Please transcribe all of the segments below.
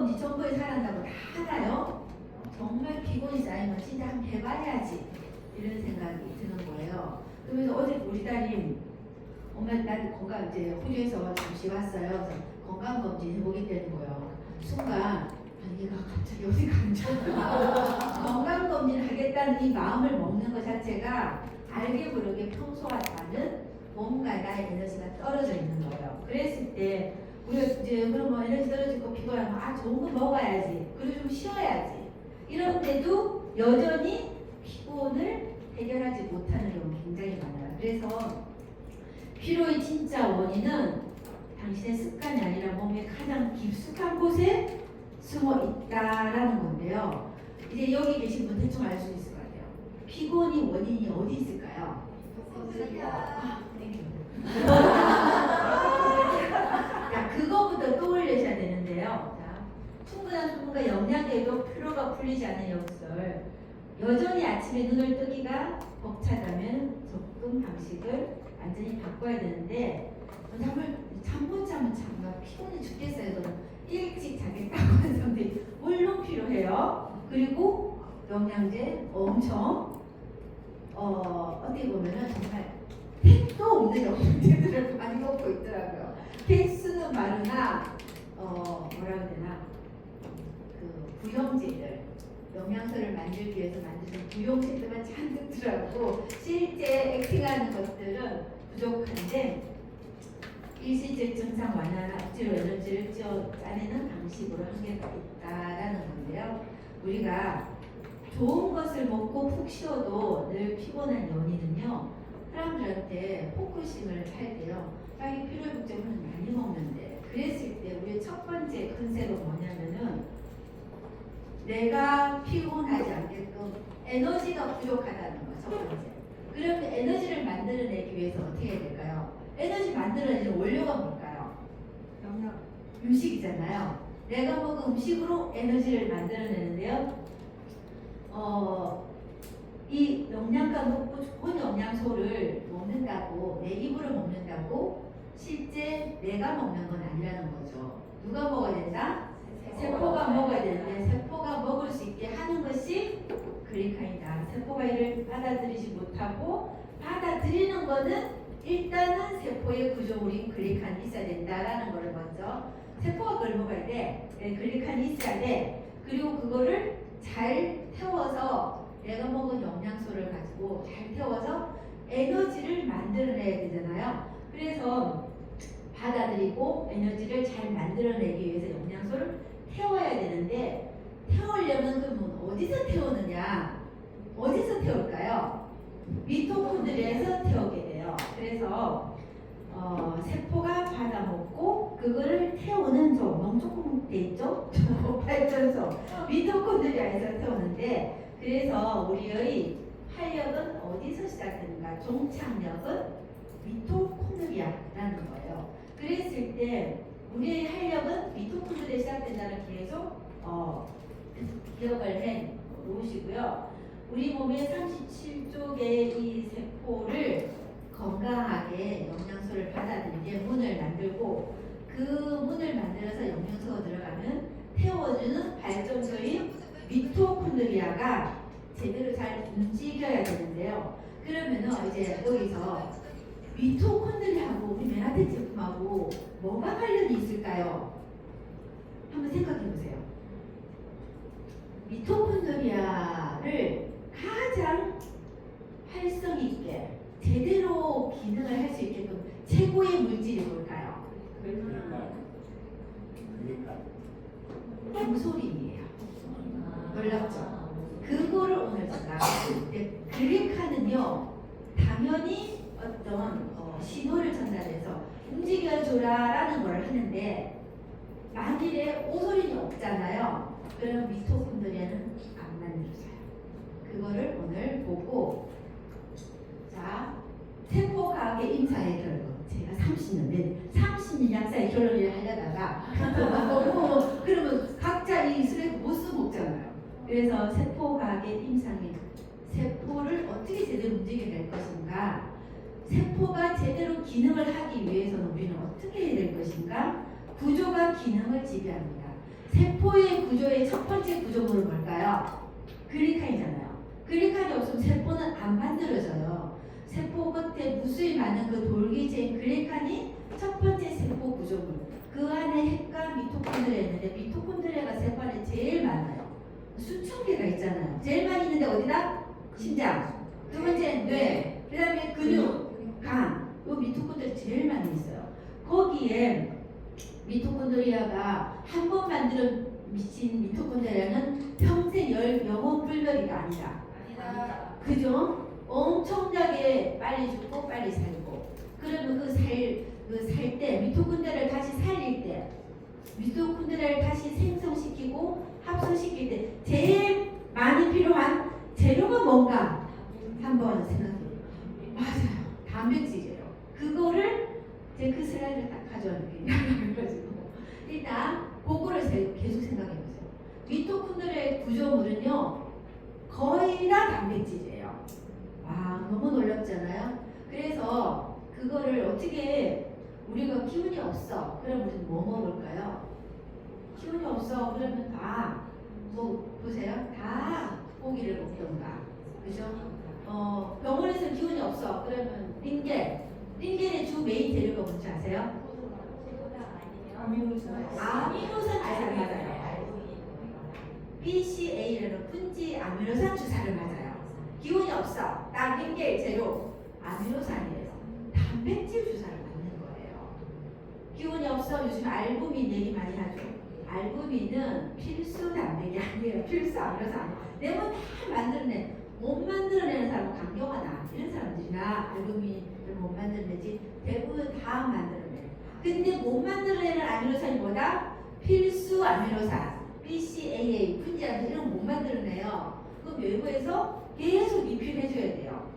건강검진 정부에 살한다고 다 하나요? 정말 피곤이 쌓이면 진짜 한번 해봐야지 이런 생각이 드는 거예요. 그러면서 어제 우리 딸이 엄마 난 건강 이제 호주에서 잠시 왔어요. 그래서 건강검진 해보겠다는 거예요. 순간 아니 얘가 갑자기 어디 간다. 건강검진 하겠다는 이 마음을 먹는 것 자체가 알게 모르게 평소와는 뭔가 나의 에너지가 떨어져 있는 거예요. 그랬을 때 우리가 이제 그러면 에너지 떨어지고 피곤하면 아 좋은 거 먹어야지 그리고 좀 쉬어야지 이런데도 여전히 피곤을 해결하지 못하는 경우 굉장히 많아요. 그래서 피로의 진짜 원인은 당신의 습관이 아니라 몸의 가장 깊숙한 곳에 숨어 있다라는 건데요. 이제 여기 계신 분 대충 알 수 있을 것 같아요. 피곤이 원인이 어디 있을까요? 아, 땡큐. 자, 그거부터 떠올리셔야 되는데요. 자, 충분한 수분과 영양제도 피로가 풀리지 않는 역설. 여전히 아침에 눈을 뜨기가 벅차다면 접근 방식을 완전히 바꿔야 되는데 정말 잠못 자면 정말 피곤해 죽겠어요. 저는 일찍 자겠다고 하는 사람들이 물론 필요해요. 그리고 영양제 엄청 어떻게 보면은 정말 택도 없는 영양제들을 많이 먹고 있더라고요. 택수는 많으나 뭐라 해야 되나 그 부영제들 영양소를 만들기 위해서 만드는 부용제들만 잔뜩 들어가고 실제 액팅하는 것들은 부족한데 일시적 증상 완화나 억지로 에너지를 짜내는 방식으로 한계가 있다라는 건데요. 우리가 좋은 것을 먹고 푹 쉬어도 늘 피곤한 연인은요. 사람들한테 포커싱을 할 때요. 자기 피로회복제를 많이 먹는데 그랬을 때 우리의 첫 번째 컨셉은 뭐냐면은 내가 피곤하지 않게끔 에너지가 부족하다는 거 첫 번째. 그러면 에너지를 만들어내기 위해서 어떻게 해야 될까요? 에너지 만들어내는 원료가 뭘까요? 영양. 음식이잖아요. 내가 먹은 음식으로 에너지를 만들어내는데요. 이 영양가 높고 좋은 영양소를 먹는다고 내 입으로 먹는다고 실제 내가 먹는 건 아니라는 거죠. 누가 먹어야 된다? 세포가 먹어야 되는데 세포가 먹을 수 있게 하는 것이 글리칸이다. 세포가 이를 받아들이지 못하고 받아들이는 거는 일단은 세포의 구조물인 글리칸이 있어야 된다라는 거를 먼저 세포가 그걸 먹어야 돼. 글리칸이 있어야 돼. 그리고 그거를 잘 태워서 내가 먹은 영양소를 가지고 잘 태워서 에너지를 만들어내야 되잖아요. 그래서 받아들이고 에너지를 잘 만들어내기 위해서 영양소를 태워야 되는데 태우려면 그러면 어디서 태우느냐? 어디서 태울까요? 미토콘드리아에서 태우게 돼요. 그래서 세포가 받아먹고 그거를 태우는 너무 조금 돼 있죠? 발전소 미토콘드리아에서 태우는데 그래서 우리의 활력은 어디서 시작되는가? 종착역은 미토콘드리아라는 거예요. 그랬을 때 우리의 활력은 미토콘드리아에 시작된다는 계속 기억을 해 놓으시고요. 우리 몸의 37조 개의 이 세포를 건강하게 영양소를 받아들이게 문을 만들고 그 문을 만들어서 영양소가 들어가면 태워주는 발전소인 미토콘드리아가 제대로 잘 움직여야 되는데요. 그러면은 이제 여기서 미토콘드리아하고 우리 메라텐 제품하고 뭐가 관련이 있을까요? 한번 생각해 보세요. 미토콘드리아를 가장 활성 있게 제대로 기능을 할 수 있게끔 최고의 물질이 뭘까요? 금소림이에요. 놀랍죠? 그거를 오늘 제가 글리칸은요 당연히 어떤 신호를 전달해서 움직여줘라라는 걸 하는데 만일에 오소린이 없잖아요. 그러면 미토콘드리아는 안 만들어져요. 그거를 오늘 보고 자 세포과학의 임상의 결과 제가 30년 약사의 결론을 하려다가 너무 그러면 각자 이 술에 못 써먹잖아요. 그래서 세포과학의 임상의 세포를 어떻게 제대로 움직여낼 것인가 세포가 제대로 기능을 하기 위해서는 우리는 어떻게 해야 될 것인가 구조가 기능을 지배합니다. 세포의 구조의 첫 번째 구조물은 뭘까요? 글리칸이잖아요. 글리칸이 없으면 세포는 안 만들어져요. 세포 겉에 무수히 많은 그 돌기체인 글리칸이 첫 번째 세포 구조물. 그 안에 핵과 미토콘드리아 있는데 미토콘드리아가 세포 안에 제일 많아요. 수천 개가 있잖아요. 제일 많이 있는데 어디다? 심장. 두 번째는 뇌. 그 다음에 근육, 간. 요 미토콘드리아 제일 많이 있어요. 거기에 미토콘드리아가 한 번 만들어 미친 미토콘드리아는 평생 영원 불멸이가 아니다. 그죠? 엄청나게 빨리 죽고 빨리 살고. 그러면 그 살 때 미토콘드리아를 다시 살릴 때 미토콘드리아를 다시 생성시키고 합성시킬 때 제일 많이 필요한 재료가 뭔가 한번 생각해요. 맞아요. 단백질이에요. 그거를 제 그 슬라이드를 딱 가져왔는데 일단 그거를 계속 생각해보세요. 미토콘드리아의 구조물은요 거의 다 단백질이에요. 와 너무 놀랍잖아요. 그래서 그거를 어떻게 우리가 기운이 없어 그럼 우리는 뭐 먹을까요? 기운이 없어 그러면 다 뭐 보세요. 다 고기를 먹던가 그죠? 병원에서 기운이 없어 그러면 링겔의 주 메인 재료가 뭔지 아세요? 아미노산 주사를 맞아요. BCA라는 분지 아미노산 주사를 맞아요. 기운이 없어. 딱 링겔 재료 아미노산이래요. 단백질 주사를 맞는 거예요. 기운이 없어. 요즘 알부민 얘기 많이 하죠. 알부민은 필수 단백이 아니에요. 필수 아미노산. 내 몸 다 만들어내. 못 만들어내는 사람은 강경하다. 이런 사람들이나 알부민을 못 만들어내지 대부분 다 만들어내. 근데 못 만들어내는 아미노산이 뭐다? 필수 아미노산. BCAA, 분지아미노산 이런 거 못 만들어내요. 그럼 외부에서 계속 리필해줘야 돼요.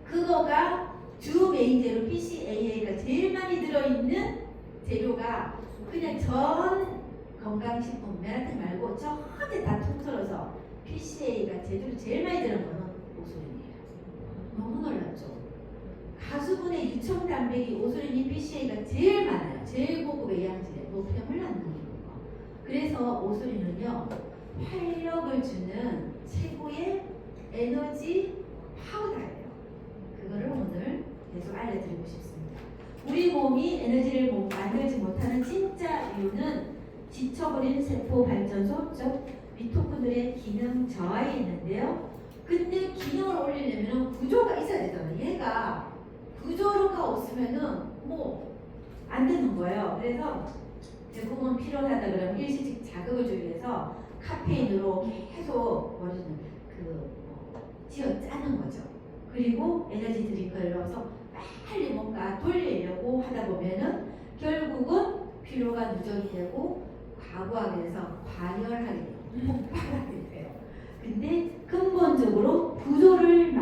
그거가 주 메인 재료 BCAA가 제일 많이 들어있는 재료가 그냥 전 건강식품 메라틴 말고 전에 다 통틀어서 BCAA가 재료로 제일 많이 들어간 거는 오소린이에요. 너무 놀랍죠? 가수분의 유청 단백이 오소린이 BCAA가 제일 많아요. 제일 고급의 영양제, 노폐물 안 넣는 거. 그래서 오소린은요 활력을 주는 최고의 에너지 파우더예요. 그거를 오늘 계속 알려드리고 싶습니다. 우리 몸이 에너지를 만들지 못하는 진짜 이유는 지쳐버린 세포 발전소 즉 미토콘드리아의 기능 저하에 있는데요. 근데 기능을 올리려면 구조가 있어야 되잖아요. 얘가 구조가 없으면은 뭐 안 되는 거예요. 그래서 대부분 필요하다 그러면 일시적 자극을 주기 위해서 카페인으로 계속 머리는 쥐어 짜는 거죠. 그리고 에너지 드링크를 넣어서 빨리 뭔가 돌리려고 하다 보면은 결국은 피로가 누적이 되고 과부하게 돼서 과열하게 돼요. 폭발하게 돼요. 근데 근본적으로 구조를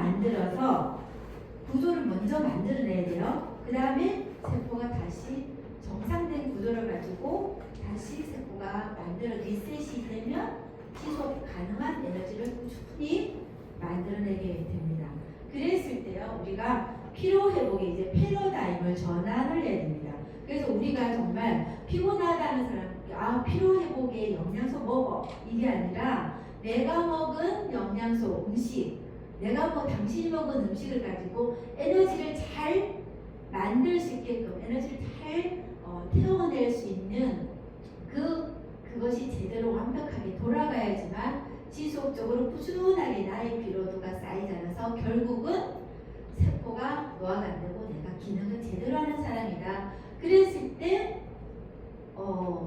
먼저 만들어내야 돼요. 그 다음에 세포가 다시 정상된 구조를 가지고 다시 세포가 리셋이 되면 지속 가능한 에너지를 꾸준히 만들어내게 됩니다. 그랬을 때요, 우리가 피로 회복에 이제 패러다임을 전환을 해야 됩니다. 그래서 우리가 정말 피곤하다는 사람, 피로 회복에 영양소 먹어 이게 아니라 내가 먹은 영양소, 음식, 당신이 먹은 음식을 가지고 에너지를 잘 만들 수 있게끔 에너지를 잘 태워낼 수 있는 그것이 제대로 완벽하게 돌아가야지만 지속적으로 꾸준하게 나의 피로도가 쌓이지 않아서 결국은 세포가 노화가 안 되고 내가 기능을 제대로 하는 사람이다. 그랬을 때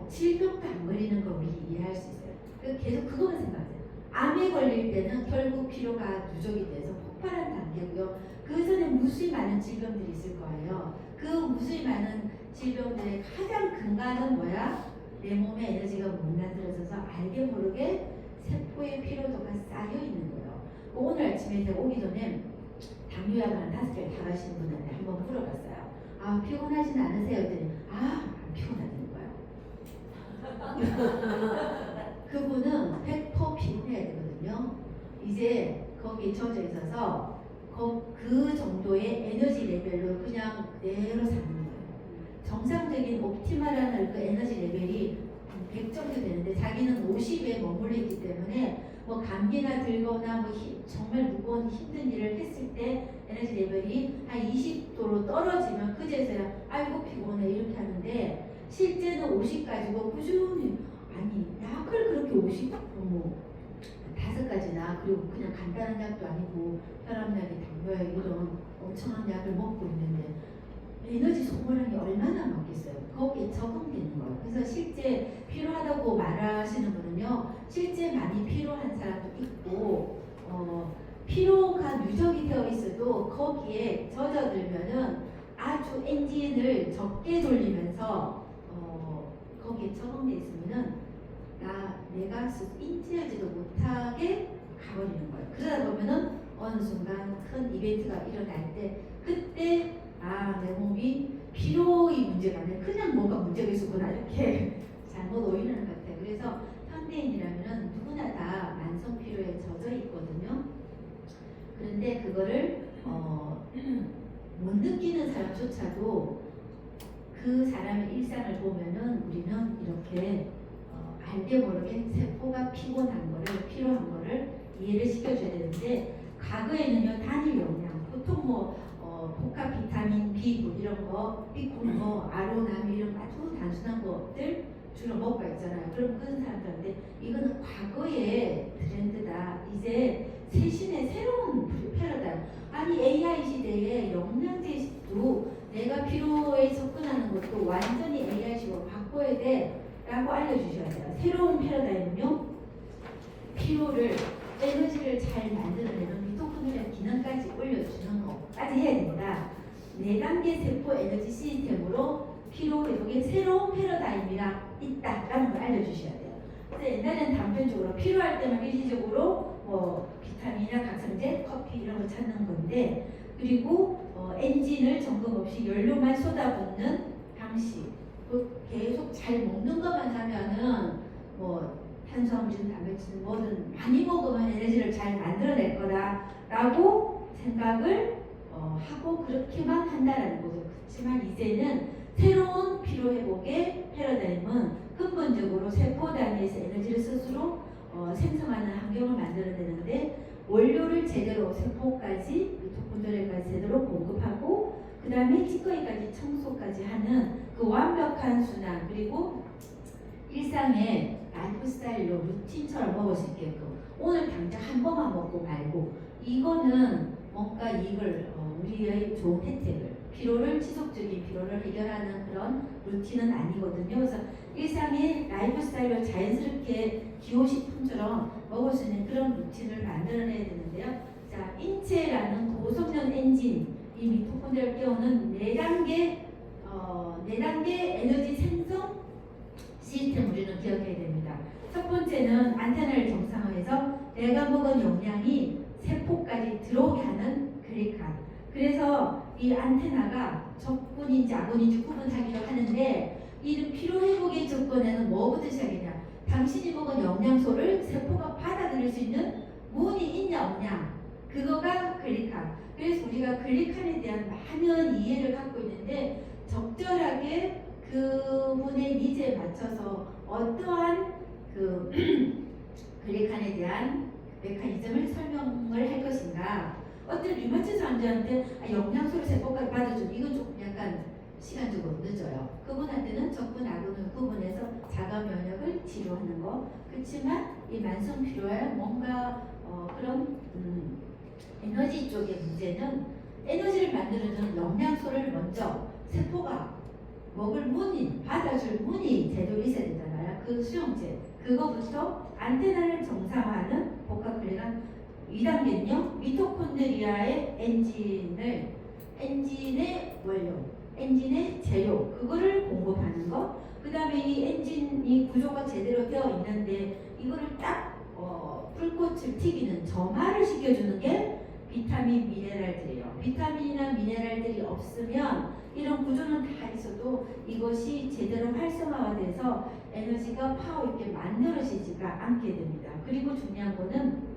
질병도 안 걸리는 거 우리 이해할 수 있어요. 계속 그거만 생각해요. 암에 걸릴 때는 결국 피로가 누적이 돼서 폭발한 단계고요. 그 전에 무수히 많은 질병들이 있을 거예요. 그 무수히 많은 질병들의 가장 근간은 뭐야? 내 몸에 에너지가 못 만들어져서 알게 모르게 세포의 피로도가 쌓여 있는 거예요. 오늘 아침에 제가 오기 전에 당뇨약 한 5개 다 가시는 분한테 한번 물어봤어요. 피곤하진 않으세요? 했더니 안 피곤하다는 거예요. 그분은 100% 피곤해야 되거든요. 이제 거기 젖어 있어서 그 정도의 에너지 레벨로 그냥 그대로 사는 거예요. 정상적인 옵티멀한 그 에너지 레벨이 100 정도 되는데 자기는 50에 머물러 있기 때문에 뭐 감기나 들거나 뭐 정말 무거운 힘든 일을 했을 때 에너지 레벨이 한 20도로 떨어지면 그제서야 아이고 피곤해 이렇게 하는데 실제는 50 가지고 꾸준히 아니 약을 그렇게 50 뭐 5가지나 그리고 그냥 간단한 약도 아니고 혈압약이 당뇨약 이런 엄청난 약을 먹고 있는데 에너지 소모량이 얼마나 많겠어요. 거기에 적응되는 거예요. 그래서 실제 필요하다고 말하시는 분은요, 실제 많이 필요한 사람도 있고, 피로가 누적이 되어 있어도 거기에 젖어들면은 아주 엔진을 적게 돌리면서 거기에 적응돼 있으면은 내가 인지하지도 못하게 가버리는 거예요. 그러다 보면은 어느 순간 큰 이벤트가 일어날 때 그때 내 몸이 피로의 문제가 아니라 그냥 뭐가 문제가 있었구나 이렇게 잘못 오인하는 것 같아요. 그래서 현대인이라면 누구나 다 만성 피로에 젖어 있거든요. 그런데 그거를 못 느끼는 사람조차도 그 사람의 일상을 보면은 우리는 이렇게 알게 모르게 세포가 피곤한 거를 필요한 거를 이해를 시켜줘야 되는데 과거에는요 단일 영양 보통 복합 비타민 B9 이런 거 B9 아로나미 이런 아주 단순한 것들 주로 먹고 있잖아요. 그럼 그런 사람들한테 이거는 과거의 트렌드다. 이제 세신의 새로운 패러다임. 아니 AI 시대에 영양제도 내가 피로에 접근하는 것도 완전히 AI식으로 바꿔야 돼 라고 알려주셔야 돼요. 새로운 패러다임은요 피로를 에너지를 잘 만들어내는 미토콘드리아 기능까지 올려주는 것까지 해야 됩니다. 4단계 세포 에너지 시스템으로 피로 회복의 새로운 패러다임이라 있다라는 걸 알려주셔야 돼요. 그래서 옛날에는 단편적으로 필요할 때만 일시적으로 비타민이나 각성제, 커피 이런 걸 찾는 건데 그리고 엔진을 점검 없이 연료만 쏟아붓는 방식 계속 잘 먹는 것만 하면은 탄수화물이든 단백질은 뭐든 많이 먹으면 에너지를 잘 만들어낼 거다라고 생각을 하고 그렇게만 한다라는 거죠. 그렇지만 이제는 새로운 피로회복의 패러다임은 근본적으로 세포 단위에서 에너지를 스스로 생성하는 환경을 만들어내는데 원료를 제대로 세포까지 미토콘드리아까지 제대로 공급하고 그 다음에 찌꺼기까지 청소까지 하는 그 완벽한 순환 그리고 일상의 라이프 스타일로 루틴처럼 먹을 수 있게끔 오늘 당장 한 번만 먹고 말고 이거는 뭔가 이걸 우리의 좋은 혜택을 피로를 지속적인 피로를 해결하는 그런 루틴은 아니거든요. 그래서 일상의 라이프 스타일로 자연스럽게 기호식품처럼 먹을 수 있는 그런 루틴을 만들어내야 되는데요. 자, 인체라는 고성능 엔진 이 미토콘드리아를 깨우는 4단계 에너지 생성 시스템 우리는 기억해야 됩니다. 첫 번째는 안테나를 정상화해서 내가 먹은 영양이 세포까지 들어오게 하는 글리칸. 그래서 이 안테나가 적분인지 아군인지 구분하기도 하는데 이 피로회복의 조건에는 뭐부터 시작이냐. 당신이 먹은 영양소를 세포가 받아들일 수 있는 문이 있냐 없냐. 그거가 글리칸. 그래서 우리가 글리칸에 대한 많은 이해를 갖고 있는데 적절하게 그분의 니즈에 맞춰서 어떠한 그 글리칸에 대한 메커니즘을 설명을 할 것인가. 어떤 류마티즈 환자한테 영양소를 세포까지 받아주는 이건 조금 약간 시간적으로 늦어요. 그분한테는 적분 아군을 구분해서 자가 면역을 치료하는 거. 그렇지만 이 만성 피로에 뭔가 그런 에너지 쪽의 문제는 에너지를 만들어주는 영양소를 먼저 세포가 먹을 문이 받아줄 문이 제대로 있어야 되잖아요. 그 수용체 그거부터 안테나를 정상화하는 복합글리칸 2단계는요 미토콘드리아의 엔진의 원료 엔진의 재료 그거를 공급하는 거. 그 다음에 이 엔진이 구조가 제대로 되어 있는데 이거를 딱 불꽃을 튀기는 점화를 시켜주는 게 비타민 미네랄들이에요. 비타민이나 미네랄들이 없으면 이런 구조는 다 있어도 이것이 제대로 활성화가 돼서 에너지가 파워 있게 만들어지지가 않게 됩니다. 그리고 중요한 거는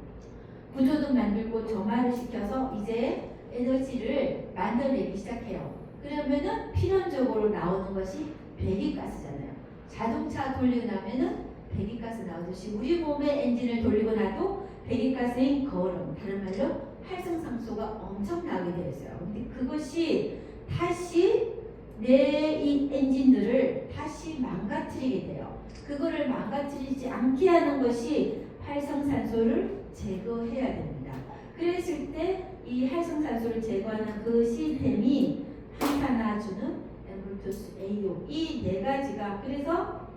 구조도 만들고 점화를 시켜서 이제 에너지를 만들어내기 시작해요. 그러면은 필연적으로 나오는 것이 배기가스잖아요. 자동차 돌리고 나면은 배기가스 나오듯이 우리 몸의 엔진을 돌리고 나도 배기가스인 거름, 다른 말로 활성산소가 엄청 나오게 되어 있어요. 근데 그것이 다시 내 이 엔진들을 다시 망가뜨리게 돼요. 그거를 망가뜨리지 않게 하는 것이 활성산소를 제거해야 됩니다. 그랬을 때 이 활성산소를 제거하는 그 시스템이 항산화주는 엠볼투스 AO 이 네 가지가 그래서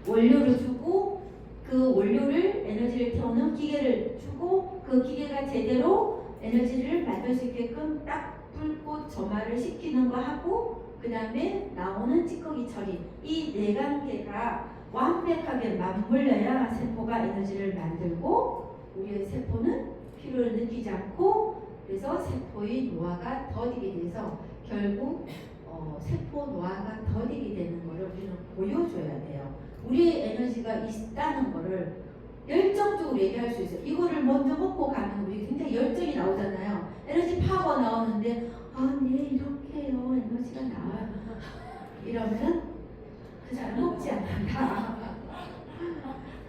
원료를 주고 그 원료를 에너지를 태우는 기계를 주고 그 기계가 제대로 에너지를 만들 수 있게끔 딱 불꽃 점화를 시키는 거 하고 그 다음에 나오는 찌꺼기 처리 이 네 단계가 완벽하게 맞물려야 세포가 에너지를 만들고 우리의 세포는 피로를 느끼지 않고 그래서 세포의 노화가 더디게 돼서 결국 세포 노화가 더디게 되는 것을 우리는 보여줘야 돼요. 우리의 에너지가 있다는 것을 열정적으로 얘기할 수 있어요. 이거를 먼저 먹고 가면 우리 굉장히 열정이 나오잖아요. 에너지 파워 나오는데 네 이렇게 해요. 에너지가 나와요. 이러면 그 사람 먹지 않는다.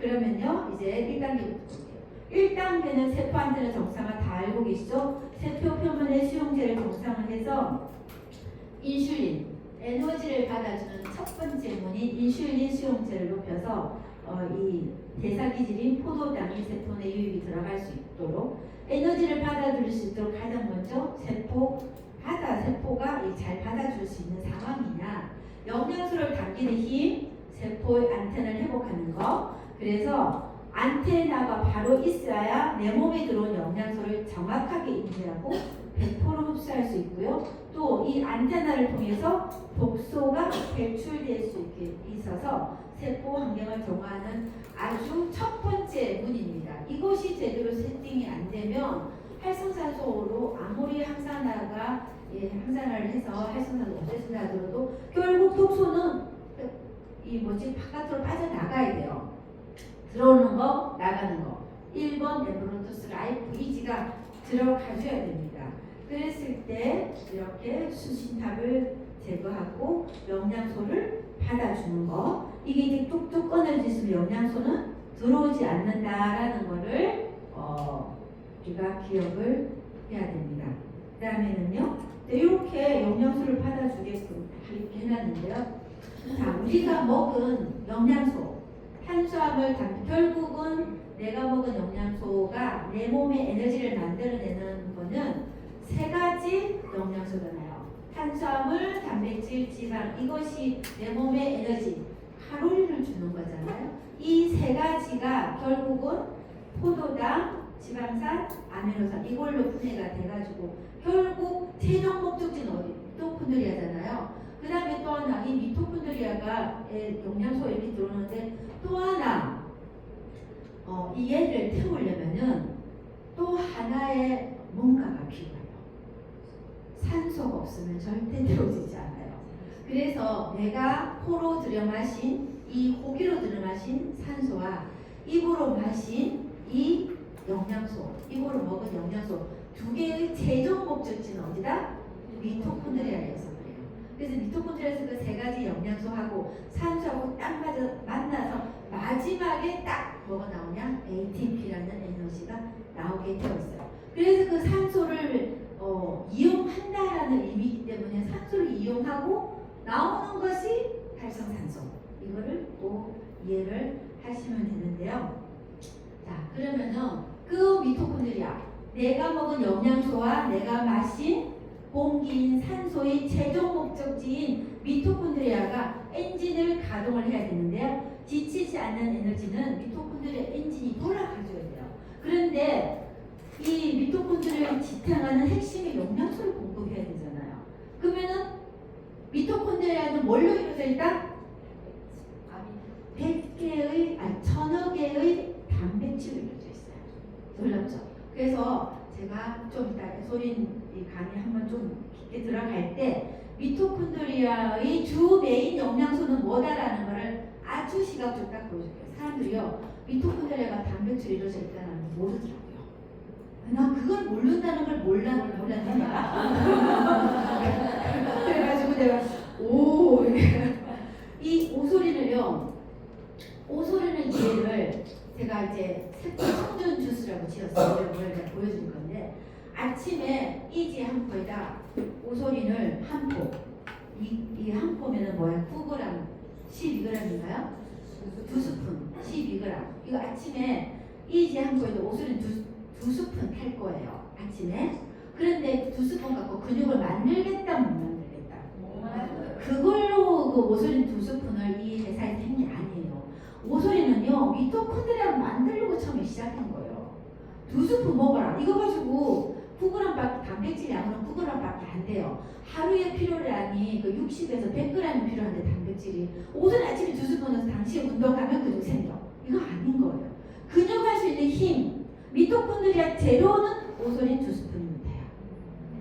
그러면요 이제 1단계부터 1단계는 세포한테는 정상화 다 알고 계시죠? 세포 표면에 수용체를 정상화해서 인슐린, 에너지를 받아주는 첫 번째 문인 인슐린 수용체를 높여서 이 대사기질인 포도당이 세포 내 유입이 들어갈 수 있도록 에너지를 받아들일 수 있도록 가장 먼저 세포가 잘 받아줄 수 있는 상황이냐 영양소를 당기는 힘, 세포의 안테나를 회복하는 거 그래서 안테나가 바로 있어야 내 몸에 들어온 영양소를 정확하게 인지하고 100% 흡수할 수 있고요. 또 이 안테나를 통해서 독소가 배출될 수 있게 있어서 세포 환경을 정화하는 아주 첫 번째 문입니다. 이것이 제대로 세팅이 안 되면 활성산소로 아무리 항산화를 해서 활성산소 없애준다 하더라도 결국 독소는 바깥으로 빠져나가야 돼요. 들어오는 거, 나가는 거. 1번 엠브론토스 라이프 이지가 들어가줘야 됩니다. 그랬을 때 이렇게 수신탑을 제거하고 영양소를 받아주는 거. 이게 이제 뚝뚝 꺼내지면 영양소는 들어오지 않는다라는 거를 우리가 기억을 해야 됩니다. 그 다음에는요. 이렇게 영양소를 받아주게끔 이렇게 해놨는데요. 자, 우리가 먹은 영양소 탄수화물, 결국은 내가 먹은 영양소가 내 몸에 에너지를 만들어내는 거는 세 가지 영양소잖아요. 탄수화물, 단백질, 지방 이것이 내 몸에 에너지, 칼로리를 주는 거잖아요. 이 세 가지가 결국은 포도당, 지방산, 아미노산 이걸로 분해가 돼가지고 결국 최종 목적지는 어디? 미토콘드리아잖아요. 그 다음에 또 하나 이 미토콘드리아가 영양소 이렇게 들어오는데 또 하나 이 얘를 태우려면은 또 하나의 뭔가가 필요해요. 산소가 없으면 절대 태워지지 않아요. 그래서 내가 코로 들여마신 이 호기로 들여마신 산소와 입으로 마신 이 영양소, 입으로 먹은 영양소 두 개의 최종 목적지는 어디다? 미토콘드리아에서 그래요. 그래서 미토콘드리아에서 그 세 가지 영양소하고 산소하고 딱 만나서 마지막에 딱 뭐가 나오냐? ATP라는 에너지가 나오게 되어 있어요. 그래서 그 산소를 이용한다라는 의미이기 때문에 산소를 이용하고 나오는 것이 활성산소. 이거를 꼭 이해를 하시면 되는데요. 자, 그러면은 그 미토콘드리아, 내가 먹은 영양소와 내가 마신 공기인 산소의 최종 목적지인 미토콘드리아가 엔진을 가동을 해야 되는데요. 지치지 않는 에너지는 미토콘드리아 엔진이 돌아가줘야 돼요. 그런데 이 미토콘드리아를 지탱하는 핵심의 영양소를 공급해야 되잖아요. 그러면은 미토콘드리아는 뭘로 이루어져 있다? 1000여 개의 단백질로 이루어져 있어요. 놀랍죠? 그래서 제가 좀 이따 소린 강의 한번 좀 깊게 들어갈 때 미토콘드리아의 주 메인 영양소는 뭐다라는 것을 아주 시각적으로 딱 보여줄게요. 사람들이요 미토콘드리아가 단백질로 이루어져 있다는 걸 모르더라고요. 나 그걸 모른다는 걸 몰랐습니다. 그래가지고 내가 이 오소리를요 제가 이제 청준 주스라고 지었어요. 오늘 제가 보여줄 건데 아침에 이지 한 포에다 오소린을 한 포. 이 한 포면은 뭐야? 9g, 12g인가요? 2스푼, 12g. 이거 아침에 이지 한 포에다 오소린 두 스푼 탈 거예요. 아침에. 그런데 2스푼 갖고 근육을 만들겠다 못 만들겠다. 그걸로 그 오소린 2스푼을 이 회사에서 한 게 아니에요. 오소린은요 미토콘드리아를 만들려고 처음에 시작한 거예요. 2스푼 먹어라. 이거 가지고 9g밖에 단백질 양으로는 9g밖에 안 돼요. 하루에 필요량이 그 60에서 100g이 필요한데 단백질이 오전 아침에 2스푼에서 당시에 운동하면 근육 생겨. 이거 아닌 거예요. 근육할 수 있는 힘, 미토콘드리아 재료는 오소린 2스푼이면 돼요.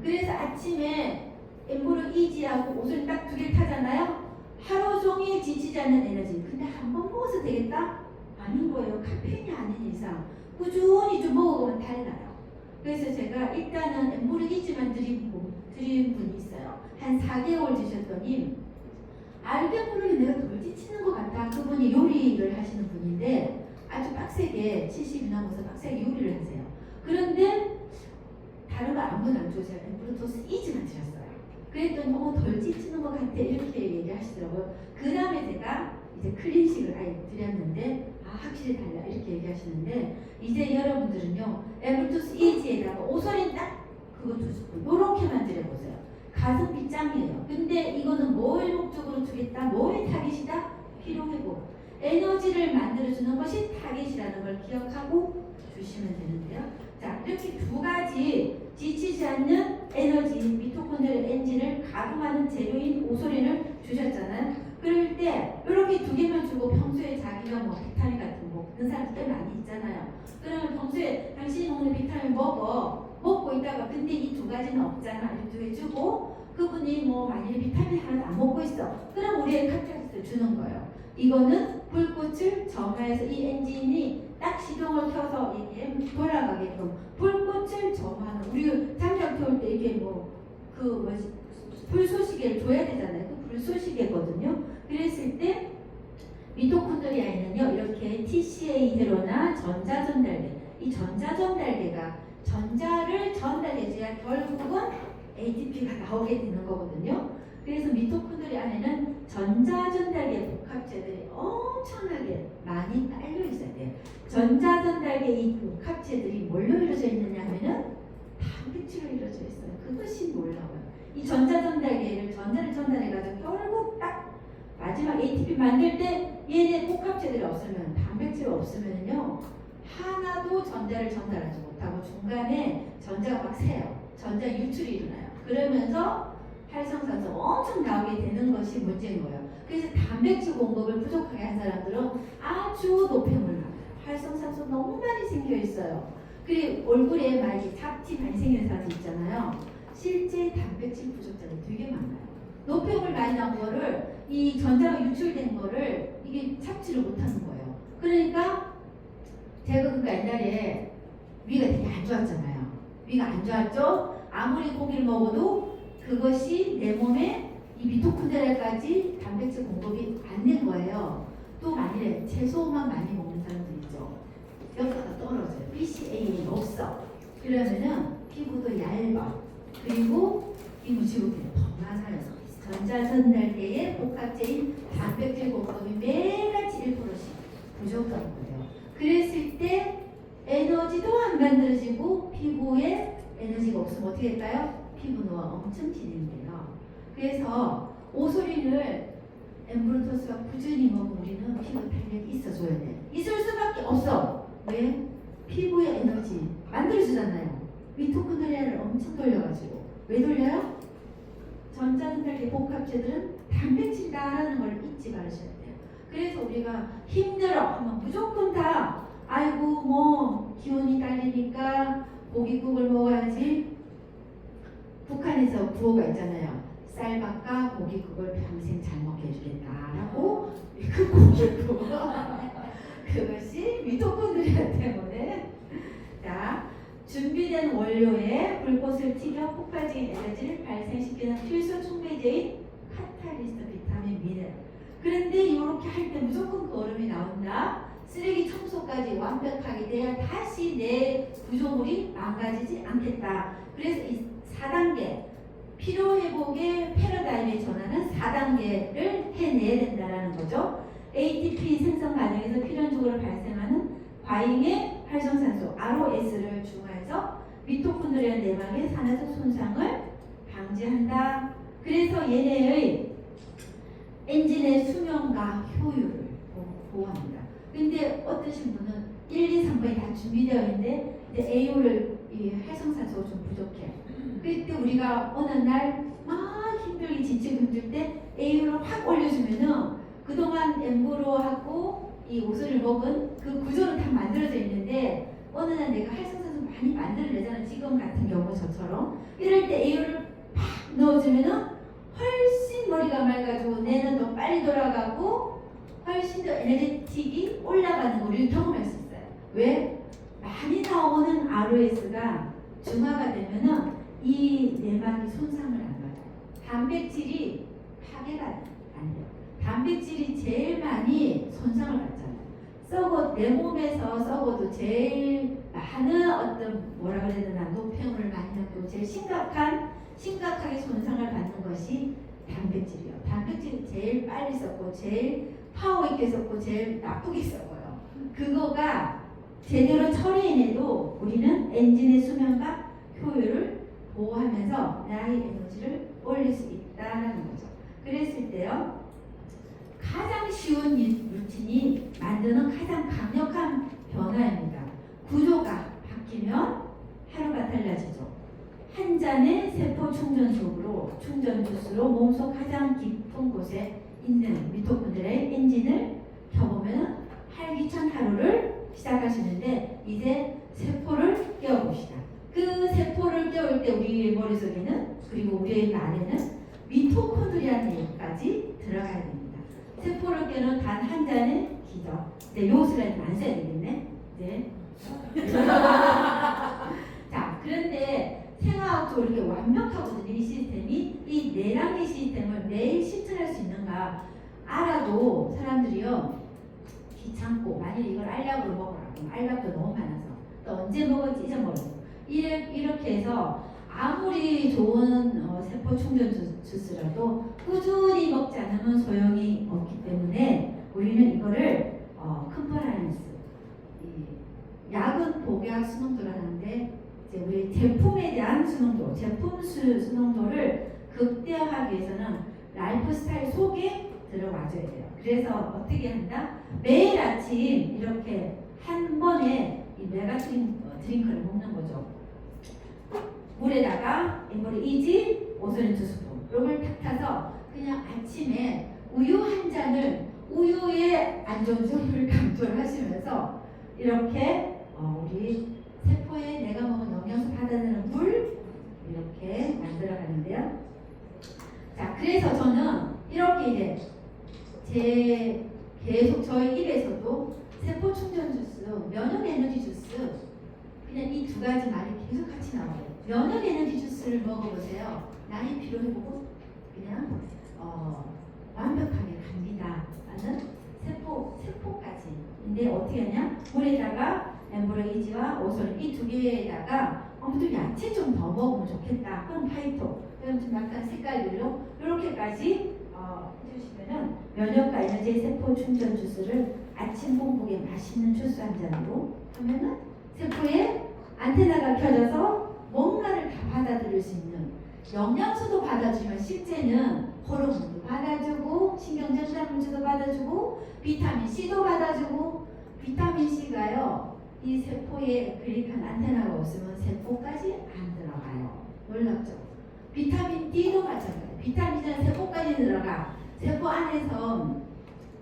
그래서 아침에 엠브로 이지하고 오소린 딱 2개를 타잖아요. 하루 종일 지치지 않는 에너지. 근데 한 번 먹어서 되겠다? 아닌 거예요. 카페인이 아닌 이상 꾸준히 좀 먹어보면 달라요. 그래서 제가 일단은 엠브로 이지만 드린 분이 있어요. 한 4개월 드셨더니 알게 모르게 내가 덜 지치는 것 같다. 그분이 요리를 하시는 분인데 아주 빡세게 70이 넘어서 빡세게 요리를 하세요. 그런데 다른 거 아무것도 안 주세요. 엠브로토스 이지만 드렸어요. 그랬더니 덜 지치는 것 같아 이렇게 얘기하시더라고요. 그 다음에 제가 이제 클린식을 아예 드렸는데 확실히 달라 이렇게 얘기하시는데 이제 여러분들은요 엠브로토스 이지에다가 오소린 딱 그거 2스푼 요렇게만 드려보세요. 가성비 짱이에요. 근데 이거는 뭘 목적으로 주겠다? 뭐의 타깃이다? 피로회복. 에너지를 만들어주는 것이 타깃이라는 걸 기억하고 주시면 되는데요. 자, 이렇게 2가지 지치지 않는 에너지, 미토콘드리아 엔진을 가동하는 재료인 오소린을 주셨잖아요. 그럴 때 이렇게 2개만 주고 평소에 자기가 뭐 비타민 같은 거 먹는 사람들 꽤 많이 있잖아요. 그러면 평소에 당신이 먹는 비타민 먹고 있다가 근데 이 2가지는 없잖아. 이렇게 주고 그분이 뭐 만약에 비타민 하나도 안 먹고 있어. 그럼 우리의 카타리스트를 주는 거예요. 이거는 불꽃을 점화해서 이 엔진이 딱 시동을 켜서 이게 돌아가게끔 불꽃을 점화하는 우리 장작 태울 때 이게 불쏘시개를 줘야 되잖아요. 그 불쏘시개거든요. 그랬을 때 미토콘드리아에는요 이렇게 TCA0나 전자전달계 이 전자전달계가 전자를 전달해줘야 결국은 ATP가 나오게 되는 거거든요. 그래서 미토콘드리아 안에는 전자전달계 복합체들이 엄청나게 많이 깔려 있어야 돼요. 전자전달계 이 복합체들이 뭘로 이루어져 있느냐 하면은 단백질로 이루어져 있어요. 그것이 놀라워요. 이 전자전달계를 전자를 전달해가지고 결국 딱 마지막 ATP 만들 때 얘네 복합체들이 없으면 단백질 없으면요 하나도 전자를 전달하지 못하고 중간에 전자가 막 새요. 전자 유출이 일어나요. 그러면서 활성산소 엄청 나오게 되는 것이 문제인 거예요. 그래서 단백질 공급을 부족하게 한 사람들은 아주 노폐물 많아요. 활성산소 너무 많이 생겨 있어요. 그리고 얼굴에 많이 잡티 많이 생기는 사람들 있잖아요. 실제 단백질 부족자들이 되게 많아요. 노폐물 많이 나온 거를 이 전자가 유출된 거를 이게 잡지를 못하는 거예요. 그러니까 제가 그러니까 옛날에 위가 되게 안 좋았잖아요. 위가 안 좋았죠? 아무리 고기를 먹어도 그것이 내 몸에 이 미토콘드리아까지 단백질 공급이 안 된 거예요. 또 만일에 채소만 많이 먹는 사람들 있죠. 뼈가 떨어져요. BCAA는 없어. 그러면은 피부도 얇아. 그리고 이무지국이 더 많아요. 전자전달계의 복합체인 단백질 공급이 매일같이 1%씩 부족한 거예요. 그랬을 때 에너지도 안 만들어지고 피부에 에너지가 없으면 어떻게 될까요? 피부 노화 엄청 진행돼요. 그래서 오소린을 엠브로토스가 꾸준히 먹으면 우리는 피부 탄력이 있어줘야 돼. 있을 수밖에 없어. 왜? 피부의 에너지 만들어주잖아요. 미토콘드리아를 엄청 돌려가지고. 왜 돌려요? 전자전달계 복합체들은 단백질이다라는 걸 잊지 말으셔야 돼요. 그래서 우리가 힘들어 하면 무조건 다 아이고 뭐 기온이 딸리니까 고깃국을 먹어야지. 북한에서 구호가 있잖아요. 쌀밥과 고깃국을 평생 잘 먹게 해주겠다라고 그 고깃국 그것이 미토콘드리아 때문에 자 준비된 원료에 불꽃을 튀겨 폭발적인 에너지를 발생시키는 필수 촉매제인 카탈리스트 비타민 미네랄. 그런데 이렇게 할 때 무조건 그 얼음이 나온다. 쓰레기 청소까지 완벽하게 돼야 다시 내 구조물이 망가지지 않겠다. 그래서 이 4단계 피로회복의 패러다임의 전환은 4단계를 해내야 된다는 거죠. ATP 생성 과정에서 필연적으로 발생하는 과잉의 활성산소 ROS를 중화해서 미토콘드리아 내막의 산화적 손상을 방지한다. 그래서 얘네의 엔진의 수명과 효율을 보호합니다. 근데 어떠신 분은 1, 2, 3번이 다 준비되어 있는데 AO를 이 활성산소가 좀 부족해. 그때 우리가 어느 날 막 힘들게 지치고 힘들 때 AO를 확 올려주면은 그동안 엠보로하고 이 오소를 먹은 그 구조는 다 만들어져 있는데 어느 날 내가 활성산소 많이 만들어내잖아. 지금 같은 경우 저처럼 이럴 때 AO를 팍 넣어주면은 훨씬 머리가 맑아지고 뇌는 더 빨리 돌아가고 훨씬 더 에너제틱이 올라가는 걸 우리는 경험할 수 있어요. 왜? 많이 나오는 ROS가 중화가 되면은 이 내막이 손상을 안 받아요. 단백질이 파괴가 안 돼요. 단백질이 제일 많이 손상을 받잖아요. 내 몸에서 썩어도 제일 많은 어떤 뭐라 그래야 되나 노폐물을 많이 남기고 제일 심각하게 손상을 받는 것이 단백질이요. 단백질이 제일 빨리 썩고 제일 파워 있게 썩고 제일 나쁘게 썩어요. 그거가 제대로 처리해내도 우리는 엔진의 수명과 효율을 보호하면서 나의 에너지를 올릴 수 있다는 거죠. 그랬을 때요. 가장 쉬운 루틴이 만드는 가장 강력한 변화입니다. 구조가 바뀌면 하루가 달라지죠. 한 잔의 세포 충전속으로 충전 주스로 몸속 가장 깊은 곳에 있는 미토콘드리아의 엔진을 켜보면 활기찬 하루를 시작하시는데 이제 세포를 깨워봅시다. 그 세포를 깨울 때 우리 머릿속에는 그리고 우리의 안에는 미토콘드리아 내까지 들어가야 됩니다. 세포를 깨는 단 한 잔의 기적. 네, 요 슬라이드 안 써야 되겠네. 네. 자, 그런데 생화학적으로 이렇게 완벽하거든요. 이 시스템이. 이 4단계 시스템을 매일 실천할 수 있는가 알아도 사람들이요 귀찮고 만일 이걸 알약으로 먹으라고 알약도 너무 많아서 또 언제 먹을지 잊어버리고 이렇게 해서 아무리 좋은 세포 충전 주스라도 꾸준히 먹지 않으면 소용이 없기 때문에 우리는 이거를 컴플라이언스 약은 복약 수능도를 하는데 이제 우리 제품에 대한 수능도, 제품 수능도를 극대화하기 위해서는 라이프 스타일 속에 들어와줘야 돼요. 그래서 어떻게 한다? 매일 아침 이렇게 한 번에 이 메가 드링크를 먹는 거죠. 물에다가 엠보리 이지 오소린 2스푼 이걸 탁 타서 그냥 아침에 우유 한 잔을 우유에 안 좋은 점을 강조를 하시면서 이렇게 우리 세포에 내가 먹은 영양소 받아내는 물 이렇게 만들어 가는데요. 자, 그래서 저는 이렇게 이제 계속 저희 입에서도 세포 충전 주스, 면역 에너지 주스 그냥 이 두 가지 말이 계속 같이 나와요. 면역 에너지 주스를 먹어보세요. 나의 피로 회복은 그냥 완벽하게 갑니다. 나는 세포까지. 근데 어떻게 하냐? 물에다가 엠브로이지와 오솔 이 두 개에다가 아무튼 야채 좀 더 먹으면 좋겠다. 그럼 파이토. 그럼 좀 약간 색깔별로 이렇게까지 해주시면은 면역과 에너지 세포 충전 주스를 아침 공복에 맛있는 주스 한 잔으로 하면은 세포에 안테나가 켜져서 뭔가를 다 받아들일 수 있는 영양소도 받아주지만 실제는 호르몬도 받아주고 신경전달물질도 받아주고 비타민 C도 받아주고 비타민 C가요 이 세포에 클릭한 안테나가 없으면 세포까지 안 들어가요. 놀랍죠? 비타민 D도 마찬가지예요. 비타민 D는 세포까지 들어가. 세포 안에서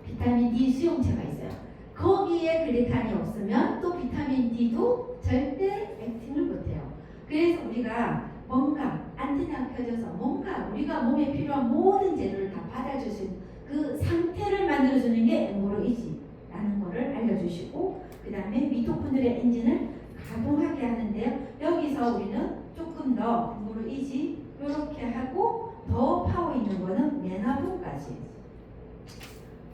비타민 D 수용체가 있어요. 거기에 글리칸이 없으면 또 비타민 D도 절대 액팅을 못해요. 그래서 우리가 뭔가 안테나가 켜져서 뭔가 우리가 몸에 필요한 모든 재료를 다 받아줄 수 있는 그 상태를 만들어주는 게 엠보로이지라는 거를 알려주시고 그 다음에 미토콘드리아 엔진을 가동하게 하는데요. 여기서 우리는 조금 더 엠보로이지 이렇게 하고 더 파워 있는 거는 메나보까지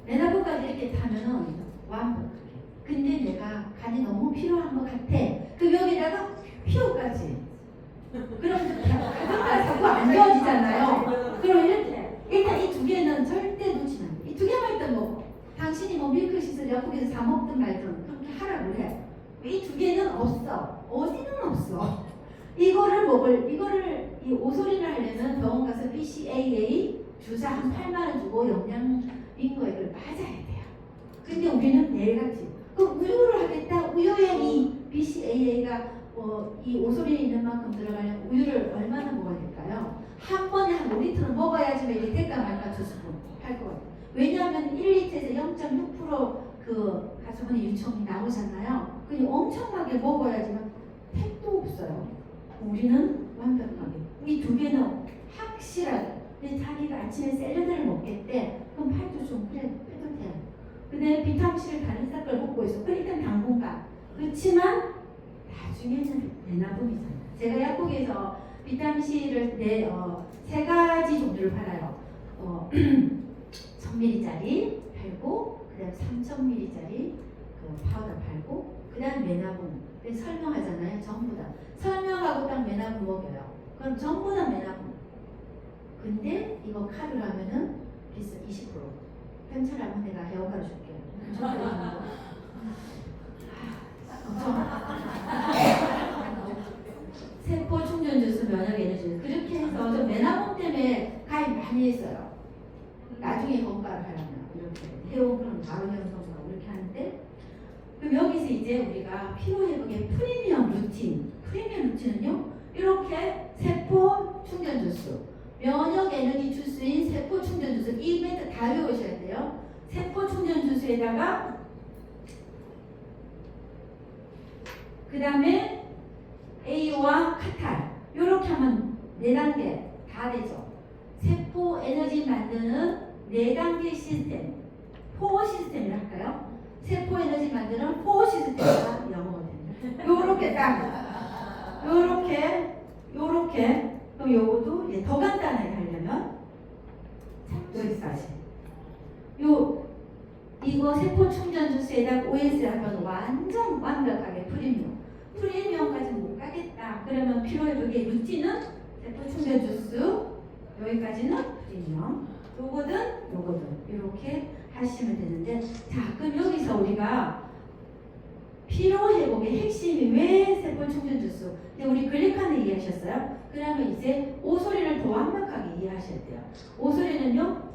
이렇게 타면은 완벽하게. 근데 내가 간이 너무 필요한 것 같아. 그럼 여기다가 피오까지. 그럼 가족과 자꾸 안 좋아지잖아요. 그럼 이렇게 일단 이 두 개는 절대 놓치면 안 돼. 이 두 개만 일단 먹어. 당신이 뭐 밀크시슬 약국에서 사 먹든 말든 그렇게 하라고 해. 이 두 개는 없어. 어디는 없어. 이거를 이 오소리를 하려면 병원 가서 BCAA 주사 한 8만 원 주고 영양인거액을 맞아야 돼요. 근데 우리는 매일같이 그 우유를 하겠다. 우유에 이 BCAA가 이 오소리에 있는 만큼 들어가려면 우유를 얼마나 먹어야 될까요? 한 번에 한 5리터는 먹어야지만 이게 될까 말까 주스분 할 것 같아요. 왜냐하면 1리터에서 0.6% 그 가수분의 유청이 나오잖아요. 그니 엄청나게 먹어야지만 택도 없어요. 우리는 완벽하게 이 두 개는 확실하게. 근데 자기가 아침에 샐러드를 먹겠대. 그럼 팔도 좀 그래 빼도 돼요. 근데 비타민C를 다른 싹을 먹고 있어. 그럼 일단 당분간. 그렇지만 나중에는 내나봄이잖아요. 제가 약국에서 비타민C를 세 가지 종류를 팔아요. 1000ml짜리 팔고, 그 다음 3000ml짜리 그 파우더 팔고, 그 다음 메나봄. 설명하잖아요. 전부 다. 설명하고 딱 메나봄 먹여요. 그럼 전부 다 메나봄. 근데 이거 카드로 하면은 비싸 20%. 편차라면 내가 회원가로 줄게요. 세포 충전 주스, 면역 에너지 그렇게 해서 저 메나봄 때문에 가입 많이 했어요. 나중에 건강을 하려면 이렇게 해오그럼 바로 형성하고 이렇게 하는데, 그럼 여기서 이제 우리가 피로 회복의 프리미엄 루틴은요 이렇게 세포 충전 주스, 면역 에너지 주스인 세포 충전 주스 이 멘트 다 외우셔야 돼요. 세포 충전 주스에다가 그 다음에 A와 카탈 이렇게 하면 4단계 다 되죠. 세포 에너지 만드는 4단계 시스템, 포어 시스템을 할까요? 세포 에너지 만드는 포어 시스템가 영어가 됩니다. 요렇게 딱 요렇게 그럼 요것도 더 간단하게 하려면 여기까지 이거 세포 충전 주스에다가 OS 하면 완전 완벽하게 프리미엄까지 못 가겠다. 그러면 피로회복의 루틴은 세포 충전 주스, 여기까지는 프리미엄, 요거든 이렇게 하시면 되는데, 자 그럼 여기서 우리가 피로회복의 핵심이 왜 세포 충전 주스? 근데 우리 글리칸을 이해하셨어요? 그러면 이제 오소리를 더 완벽하게 이해하셔야 돼요. 오소리는요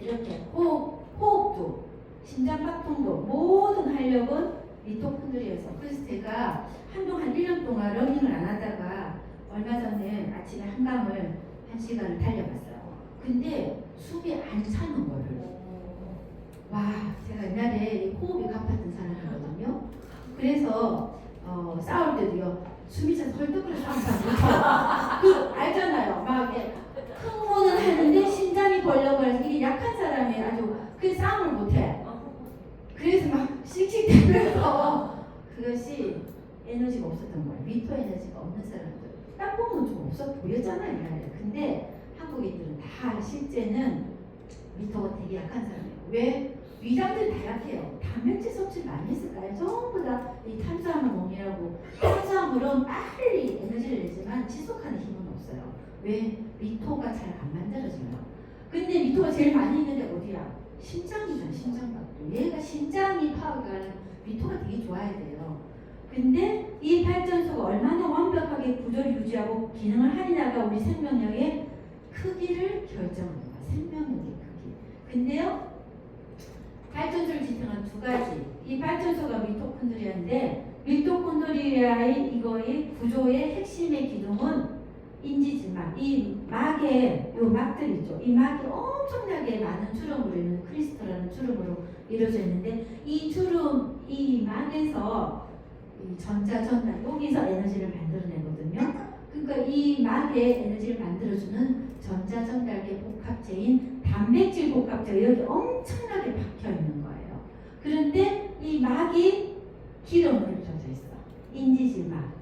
이렇게 호흡도 심장박동도 모든 활력은 미토콘드리아에서. 그래서 제가 한동안 1년 동안 러닝을 안 하다가 얼마 전에 아침에 한강을 1시간을 달려봤어요. 근데 숨이 안 차는 거를. 와, 제가 옛날에 호흡이 가팠던 사람이거든요. 그래서 싸울 때도요 숨이 차서 헐떡거려 싸운다. 알잖아요. 막 흥분은 하는데 심장이 벌렁거려서 이게 약한 사람이 아주 그 싸움을 못해. 그래서 막 씩씩대면서 그것이 에너지가 없었던 거예요. 미토 에너지가 없는 사람들. 딱 보면 좀 없어 보였잖아요. 옛날에. 근데 한국인들은 다 실제는 미토가 되게 약한 사람이에요. 왜? 위장들이 다 약해요. 단백질 섭취를 많이 했을까요? 전부 다 이 탄수화물 먹느라고. 탄수화물은 빨리 에너지를 내지만 지속하는 힘은 없어요. 왜? 미토가 잘 안 만들어져요. 근데 미토가 제일 많이 있는데 어디야? 심장이잖아. 심장박도. 얘가 심장이 파워가 미토가 되게 좋아야 돼요. 근데 이 발전소가 얼마나 완벽하게 구조를 유지하고 기능을 하느냐가 우리 생명력의 크기를 결정합니다. 생명력의 크기. 근데요 발전소를 지탱한 두 가지. 이 발전소가 미토콘드리아인데, 미토콘드리아의 이거의 구조의 핵심의 기둥은 인지지막. 이 막에 요 막들 있죠. 이 막이 엄청나게 많은 주름으로 있는 크리스탈이라는 주름으로 이루어져 있는데, 이 주름, 이 막에서 이 전자 전달 여기서 에너지를 만들어내거든요. 그러니까 이 막에 에너지를 만들어주는 전자 전달계 복합체인 단백질 복합체가 여기 엄청나게 박혀 있는 거예요. 그런데 이 막이 기름으로 젖어 있어. 인지질막.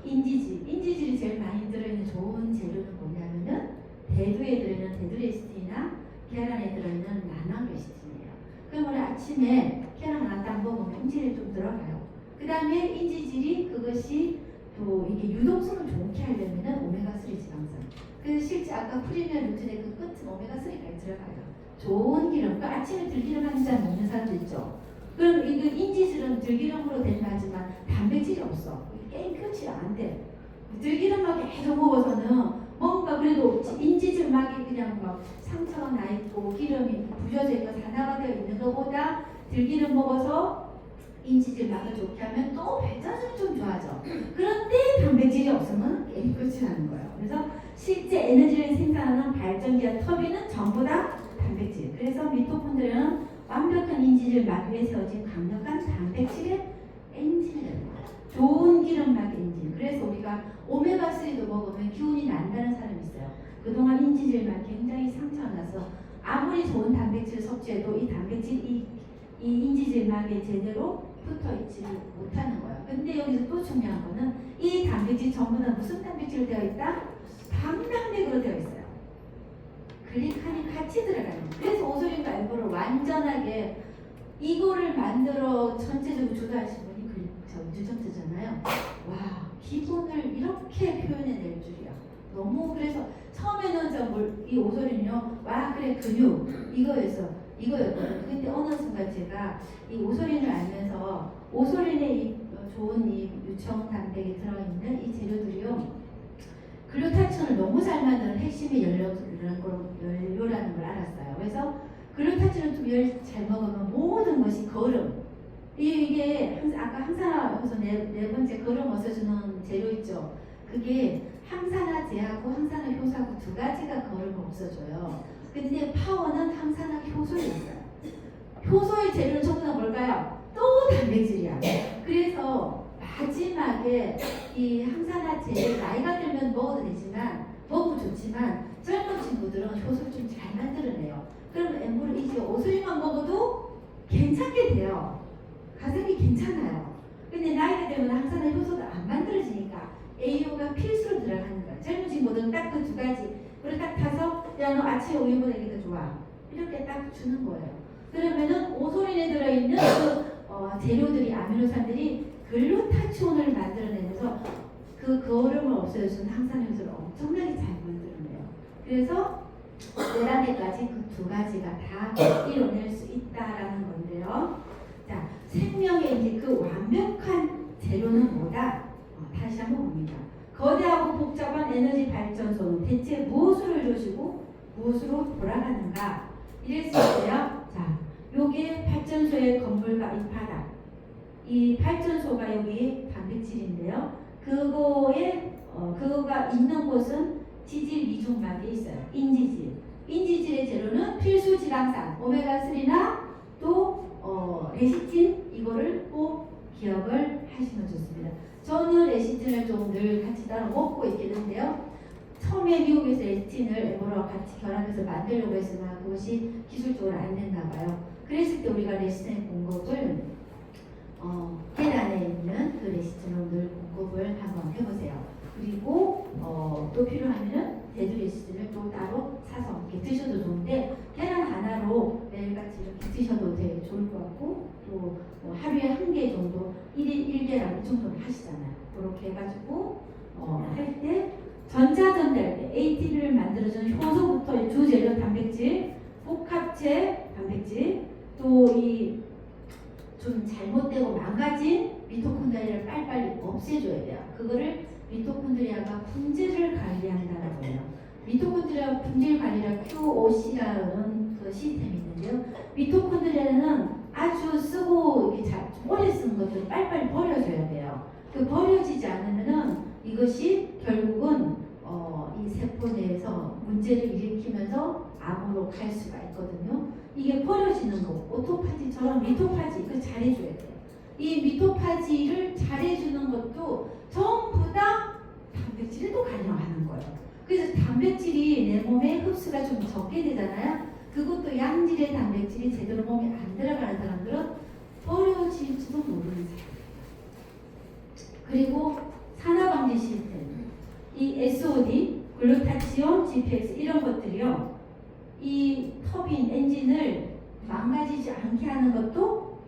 인지질이 제일 많이 들어있는 좋은 재료는 뭐냐면은 대두에 들어있는 데드레스틴이나 계란에 들어있는 나나베스틴이에요. 그럼 우리 아침에 계란 하나 딱 먹으면 인지질이 좀 들어가요. 그 다음에 인지질이 그것이 또 이게 유동성을 좋게 하려면은 오메가3 지방산. 그래서 실제 아까 프리미엄 루틴의 그 끝은 오메가3까지 들어가요. 좋은 기름, 그 아침에 들기름 한 잔 먹는 사람도 있죠. 그럼 이거 인지질은 들기름으로 된다 하지만 단백질이 없어. 게임 끝이 안 돼. 들기름만 계속 먹어서는 뭔가 그래도 인지질 막이 그냥 막 상처가 나 있고 기름이 부셔져 있고 산화가 되어 있는 것보다 들기름 먹어서 인지질 막을 좋게 하면 또 발전성이 좀 좋아져. 그런데 단백질이 없으면 게임 끝이 나는 거예요. 그래서 실제 에너지를 생산하는 발전기와 터빈은 전부 다 단백질. 그래서 미토콘드리아는 완벽한 인지질 막 위에 세워진 강력한 단백질의 엔진이라는 거예요. 좋은 기름막의 엔진. 그래서 우리가 오메가3도 먹으면 기운이 난다는 사람이 있어요. 그동안 인지질만 굉장히 상처가 나서 아무리 좋은 단백질 섭취해도 이 단백질이 이 인지질막에 제대로 붙어있지 못하는 거예요. 근데 여기서 또 중요한 거는 이 단백질 전부 다 무슨 단백질로 되어 있다? 당당백으로 되어 있어요. 글리칸이 같이 들어가는 거예요. 그래서 오소린과 엠보를 완전하게 이거를 만들어 전체적으로 주도하신 분이 뉴턴트잖아요. 와, 기분을 이렇게 표현해낼 줄이야. 너무 그래서 처음에는 이 오소린요, 와 그래 근육 이거였거든요. 근데 어느 순간 제가 이 오소린을 알면서 오소린에 이 좋은 이 유청 단백이 들어있는 이 재료들이요, 글루타치온을 너무 잘 만드는 핵심의 연료라는 걸 알았어요. 그래서 글루타치온 좀 잘 먹으면 모든 것이 거름. 이게 아까 항산화효소 네 번째 거름 없애주는 재료 있죠. 그게 항산화제하고 항산화효소하고 두 가지가 거름을 없애줘요. 근데 파워는 항산화효소에 있어요. 효소의 재료는 전부 다 뭘까요? 또 단백질이야. 그래서 마지막에 이 항산화제 나이가 들면 먹어도 되지만 먹으면 좋지만 젊은 친구들은 효소를 좀 잘 만들어내요. 그러면 엠브를 이제 오소리만 먹어도 괜찮게 돼요. 가성비 괜찮아요. 근데 나이가 되면 항산화 효소가 안 만들어지니까 AO가 필수로 들어가는 거야. 젊은 친구들은 딱 그 두 가지. 그걸 딱 타서 야 너 아침에 우유 먹는 게 더 좋아. 이렇게 딱 주는 거예요. 그러면은 오소린에 들어있는 그 재료들이 아미노산들이 글루타치온을 만들어내면서 그 거름을 없애주는 항산화 효소를 엄청나게 잘 만들어내요. 그래서 내란에까지 그 두 가지가 다 이뤄낼 수 있다라는 건데요. 자, 생명의 이제 그 완벽한 재료는 뭐다? 다시 한번 봅니다. 거대하고 복잡한 에너지 발전소는 대체 무엇을 이루어지고 무엇으로 돌아가는가? 이랬을 때요. 자, 요게 발전소의 건물과 이 바닥. 이 발전소가 여기 단백질인데요. 그거가 있는 곳은 지질 미중막에 있어요. 인지질. 인지질의 재료는 필수 지방산, 오메가3나 또 레시틴, 이거를 꼭 기억을 하시면 좋습니다. 저는 레시틴을 좀 늘 같이 따로 먹고 있겠는데요. 처음에 미국에서 레시틴을 엠보라와 같이 결합해서 만들려고 했으나 그것이 기술적으로 안 됐나 봐요. 그랬을 때 우리가 레시틴 공급을 계란에 있는 그 레시틴으로 늘 공급을 한번 해보세요. 그리고 또 필요하면은 대두 레시틴을 또 따로 사서 이렇게 드셔도 좋은데 계란 하나로 매일같이 이렇게 드셔도 되게 좋을 것 같고 또 하루에 한 개 정도 1일 1계란 이 정도는 하시잖아요. 그렇게 해가지고 할 때 전자전달 때 ATP를 만들어주는 효소부터 주재료 단백질, 복합체 단백질, 또 이 좀 잘못되고 망가진 미토콘드리아를 빨리빨리 없애줘야 돼요. 그거를 미토콘드리아가 품질을 관리한다는 거예요. 미토콘드리아 품질 관리라 QOC라는 그 시스템이 있는데요. 미토콘드리아는 아주 쓰고 이렇게 오래 쓰는 것들을 빨리빨리 버려줘야 돼요. 그 버려지지 않으면은 이것이 결국은 이 세포 내에서 문제를 일으키면서 암으로 갈 수가 있거든요. 이게 버려지는 거, 오토파지처럼 미토파지, 그 잘해줘야 돼요. 이 미토파지를 잘해주는 것도 전부 다 단백질에 또 관여하는 거예요. 그래서 단백질이 내 몸에 흡수가 좀 적게 되잖아요. 그것도 양질의 단백질이 제대로 몸에 안 들어가는 사람들은 버려질지도 모르는 사람. 그리고 산화방지 시스템, 이 SOD, 글루타치온, GPX 이런 것들이요. 이 터빈 엔진을 망가지지 않게 하는 것도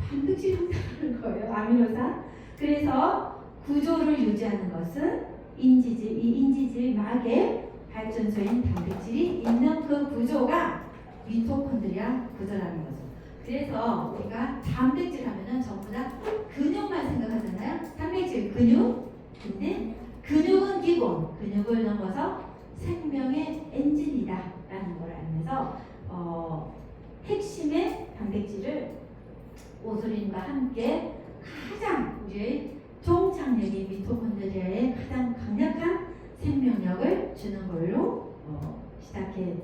단백질 형성하는 거예요. 아미노산. 그래서 구조를 유지하는 것은 인지질, 이 인지질 막에 발전소인 단백질이 있는 그 구조가 미토콘드리아 구조라는 거죠. 그래서 우리가 단백질 하면은 전부 다 근육만 생각하잖아요. 단백질 근육. 근데 근육은 기본, 근육을 넘어서 생명의 엔진이다 라는 걸 알면서 핵심의 단백질을 오소린과 함께 가장 우리의 종착역인 미토콘드리아에 가장 강력한 생명력을 주는 걸로 시작해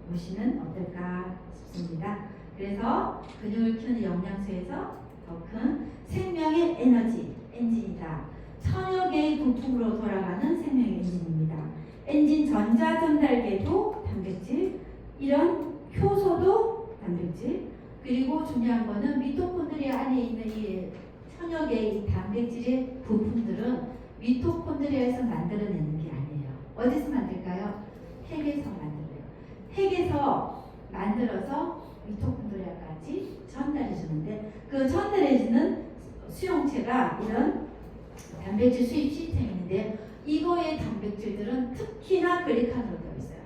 보시면 어떨까 싶습니다. 그래서 근육을 키우는 영양소에서 더 큰 생명의 에너지, 엔진이다. 천여 개의 부품으로 돌아가는 생명의 엔진입니다. 엔진 전자 전달계도 단백질, 이런 효소도 단백질, 그리고 중요한 거는 미토콘드리아 안에 있는 이 천여 개의 단백질의 부품들은 미토콘드리아에서 만들어내는 게 아니에요. 어디서 만들까요? 핵에서 만들어요. 핵에서 만들어서 미토콘드리아까지 전달해 주는데 그 전달해 주는 수용체가 이런 단백질 수입 시스템인데 이거의 단백질들은 특히나 글리칸으로 되어 있어요.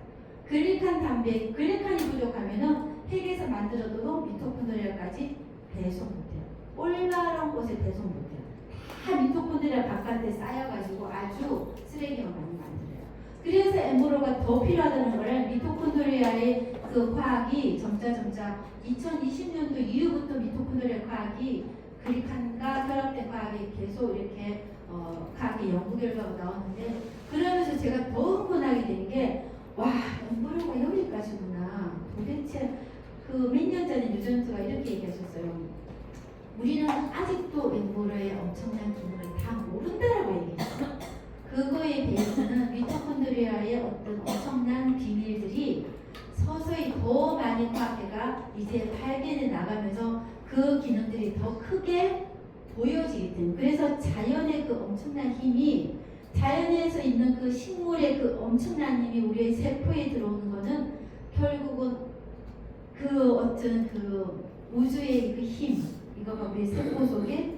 글리칸이 부족하면은 핵에서 만들어도 미토콘드리아까지 배송 못해요. 올바른 곳에 배송 못해요. 다 미토콘드리아 바깥에 쌓여가지고 아주 쓰레기만 많이 만들어요. 그래서 엠브로가 더 필요하다는 거를 미토콘드리아의 그 과학이 점차 2020년도 이후부터 미토콘드리아 과학이 글리칸과 결합된 과학이 계속 이렇게 과학의 연구 결과가 나오는데 그러면서 제가 더 흥분하게 된 게 와, 엠브로가 여기까지구나. 도대체 그 몇 년 전에 뉴전트가 이렇게 얘기하셨어요. 우리는 아직도 엠브로의 엄청난 기능을 다 모른다라고 얘기했어요. 그거의 베이스는 미토콘드리아의 어떤 엄청난 비밀들이 서서히 더 많은 과학계가 이제 발견해 나가면서 그 기능들이 더 크게 보여지기 때문에 그래서 자연의 그 엄청난 힘이 자연에서 있는 그 식물의 그 엄청난 힘이 우리의 세포에 들어오는 거는 결국은 그 어떤 그 우주의 그 힘 이거가 우리 세포 속에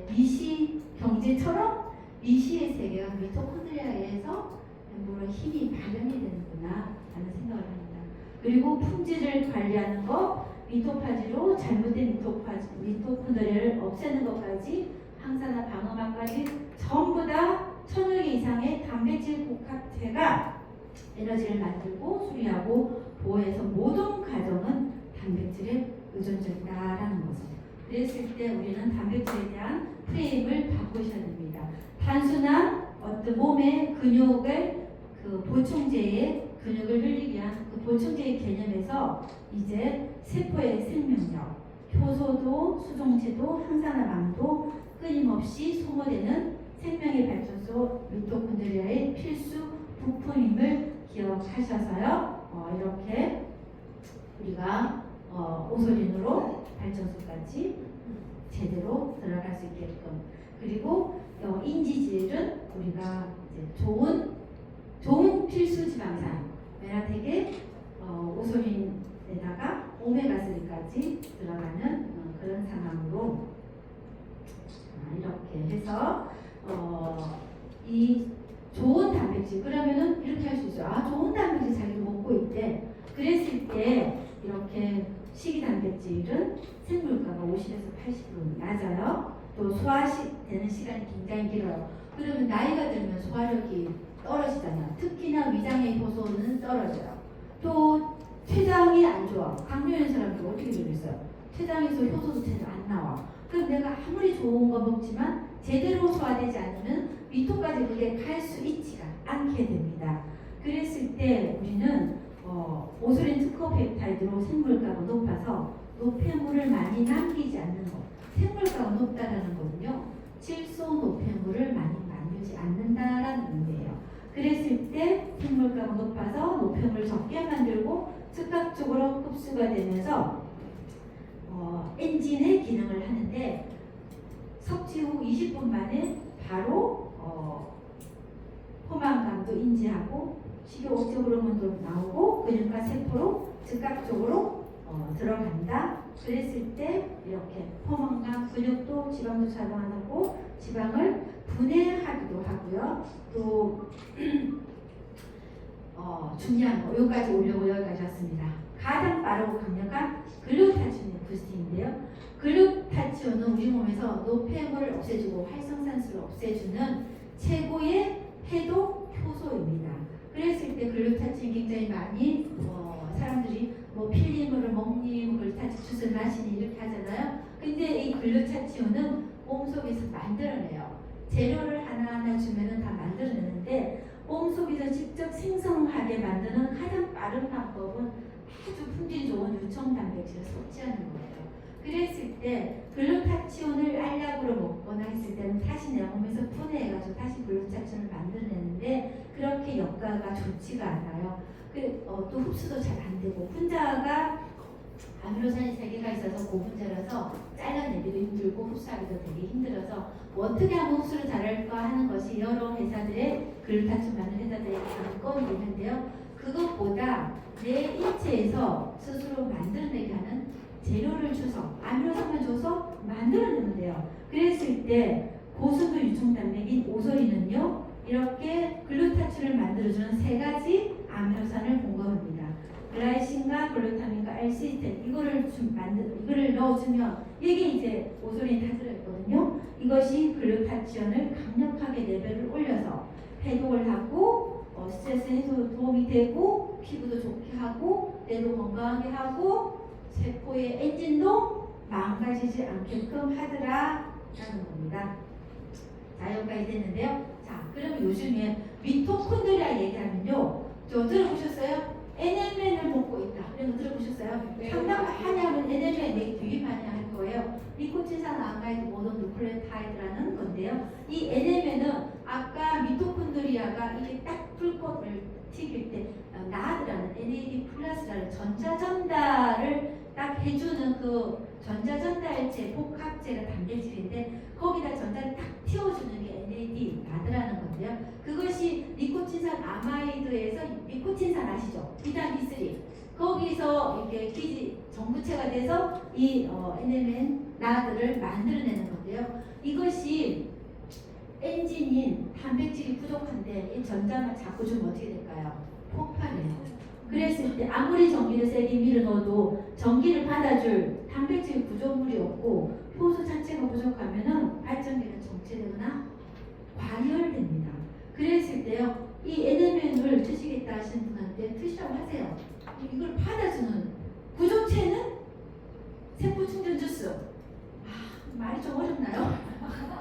미시경제처럼 미시의 세계가 미토콘드리아에서 물론 힘이 발현이 되는구나 라는 생각을 합니다. 그리고 품질을 관리하는 것 미토파지로 잘못된 미토콘드리아를 없애는 것까지 항산화 방어막까지 전부 다 1000여 개 이상의 단백질 복합체가 에너지를 만들고 수리하고 보호해서 모든 과정은 단백질에 의존적이다라는 거죠. 그랬을 때 우리는 단백질에 대한 프레임을 바꾸셔야 됩니다. 단순한 어떤 몸의 근육을 그 보충제의 근육을 늘리기 위한 그 보충제의 개념에서 이제 세포의 생명력, 효소도 수종체도 항산화망도 끊임없이 소모되는 생명의 발전소 미토콘드리아의 필수 부품임을 기억하셔서요. 이렇게 우리가 오소린으로 발전소까지 제대로 들어갈 수 있게끔 그리고 인지질은 우리가 이제 좋은 필수 지방산 메라텍에 오소린에다가 오메가3까지 들어가는 그런 상황으로 이렇게 해서 이 좋은 단백질 그러면은 이렇게 할 수 있어요. 좋은 단백질 자기가 먹고 있대. 그랬을 때 이렇게 식이 단백질은 생물가가 50에서 80% 낮아요. 또 소화되는 시간이 굉장히 길어요. 그러면 나이가 들면 소화력이 떨어지잖아요. 특히나 위장의 효소는 떨어져요. 또 췌장이 안 좋아. 당뇨인 사람들 어떻게 되겠어요? 췌장에서 효소도 제대로 안 나와. 그럼 내가 아무리 좋은 거 먹지만 제대로 소화되지 않으면 미토까지 그게 갈 수 있지가 않게 됩니다. 그랬을 때 우리는 오소린 특허 펩타이드로 생물가가 높아서 노폐물을 많이 남기지 않는 것. 생물가가 높다라는 거는요. 질소 노폐물을 많이 만들지 않는다라는 의미예요. 그랬을 때 생물가가 높아서 노폐물을 적게 만들고 즉각적으로 흡수가 되면서 엔진의 기능을 하는데 섭취 후 20분 만에 바로 포만감도 인지하고 식욕 억제 호르몬도 나오고 근육과 세포로 즉각적으로 들어간다. 그랬을 때 이렇게 포만감, 근육도 지방도 작용 안 하고 지방을 분해하기도 하고요. 또 중요한 거 여기까지 오려고 여기까지 왔습니다. 가장 빠르고 강력한 글루타치온의 부스팅인데요. 글루타치온은 우리 몸에서 노폐물을 없애주고 활성산소를 없애주는 최고의 해독 효소입니다. 그랬을 때 글루타치온 굉장히 많이 사람들이 뭐 필름으로 먹니 글루타치온 주스를 마시니 이렇게 하잖아요. 근데 이 글루타치온은 몸속에서 만들어내요. 재료를 하나하나 주면은 다 만들어내는데 몸속에서 직접 생성하게 만드는 가장 빠른 방법은 아주 품질 좋은 유청 단백질을 섭취하는 거예요. 그랬을 때 글루타치온을 알약으로 먹거나 했을 때는 다시 내 몸에서 분해해가지고 다시 글루타치온을 만들어내는데 그렇게 효과가 좋지가 않아요. 또 흡수도 잘 안 되고 분자가 아미노산이 3개가 있어서 고분자라서 잘라내기도 힘들고 흡수하기도 되게 힘들어서 어떻게 하면 흡수를 잘할까 하는 것이 여러 회사들의 글루타치온 만든 회사들의 관건이 있는데요. 그것보다 내 인체에서 스스로 만들어내게 하는 재료를 줘서 아미노산만 줘서 만들어내면 돼요. 그랬을 때 고순도 유청단백인 오소리는요 이렇게 글루타치온을 만들어주는 3가지 아미노산을 공급합니다. 글라이신과 글루타민과 알시스텐 이거를 넣어주면 이게 이제 오소린이 다 들어있거든요. 이것이 글루타치온을 강력하게 레벨을 올려서 해독을 하고 스트레스 해소 도움이 되고 피부도 좋게 하고 뇌도 건강하게 하고 세포의 엔진도 망가지지 않게끔 하더라라는 겁니다. 자 여기까지 됐는데요. 자 그럼 요즘에 미토콘드리아 얘기하면요. 저 들어보셨어요? NMN을 먹고 있다. 이런 거 들어보셨어요? 네. 상담 많이 하면 NMN 얘기 되게 많이 할 거예요. 니코틴산 아마이드 모노누클레오타이드라는 건데요. 이 NMN은 아까 미토콘드리아가 이게 딱 불꽃을 튀길 때 나드라는 NAD 플러스라는 전자전달을 딱 해주는 그 전자전달체 복합체가 단백질인데 거기다 전자를 딱 띄워주는 게 NAD 나드라는 건데요. 그것이 니코틴산 아마이드에서 니코틴산 아시죠? 비타민 B3 거기서 이렇게 기지 정부체가 돼서 이 NMN 나드를 만들어내는 건데요. 이것이 엔진인 단백질이 부족한데 이 전자만 자꾸 주면 어떻게 될까요? 폭발해요. 그랬을 때 아무리 전기를 세게 밀어넣어도 전기를 받아줄 단백질 구조물이 없고 효소 자체가 부족하면은 발전기가 정체되거나 과열됩니다. 그랬을 때요, 이 NMN을 드시겠다 하시는 분한테 드시라고 하세요. 이걸 받아주는 구조체는 세포 충전 주스. 말이 좀 어렵나요?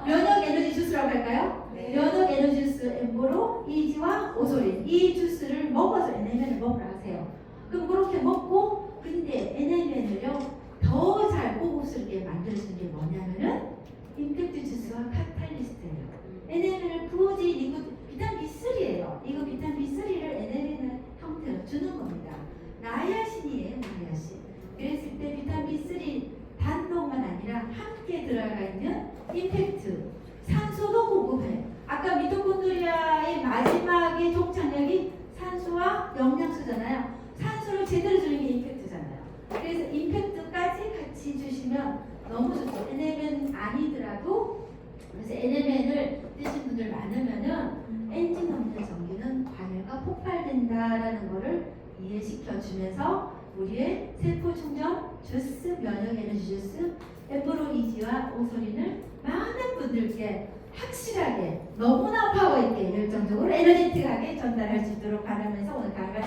면역 에너지 주스라고 할까요? 네. 면역 에너지 주스 엠보로 이지와 오소린 이 주스를 먹어서 NMN을 먹으라 하세요. 그럼 그렇게 먹고 근데 NMN을요 더 잘 고급스럽게 만들어주는 게 뭐냐면은 임팩트 주스와 카탈리스트예요. NMN을 굳이 비타민 B3예요. 이거 비타민 B3를 NMN 형태로 주는 겁니다. 나야신이에요, 나야신. 그랬을 때 비타민 B3 단독만 아니라 함께 들어가 있는 임팩트 산소도 공급해요. 아까 미토콘드리아의 마지막의 족착력이 산소와 영양소잖아요. 산소를 제대로 주는 게 임팩트잖아요. 그래서 임팩트까지 같이 주시면 너무 좋죠. NMN 아니더라도 그래서 NMN을 드신 분들 많으면은 엔진 없는 전기는 과열과 폭발된다라는 거를 이해시켜 주면서 우리의 세포 충전 주스, 면역 에너지 주스, 엠브로 이지와 오소린을 많은 분들께 확실하게 너무나 파워 있게 열정적으로 에너제틱하게 전달할 수 있도록 바라면서 오늘 강의를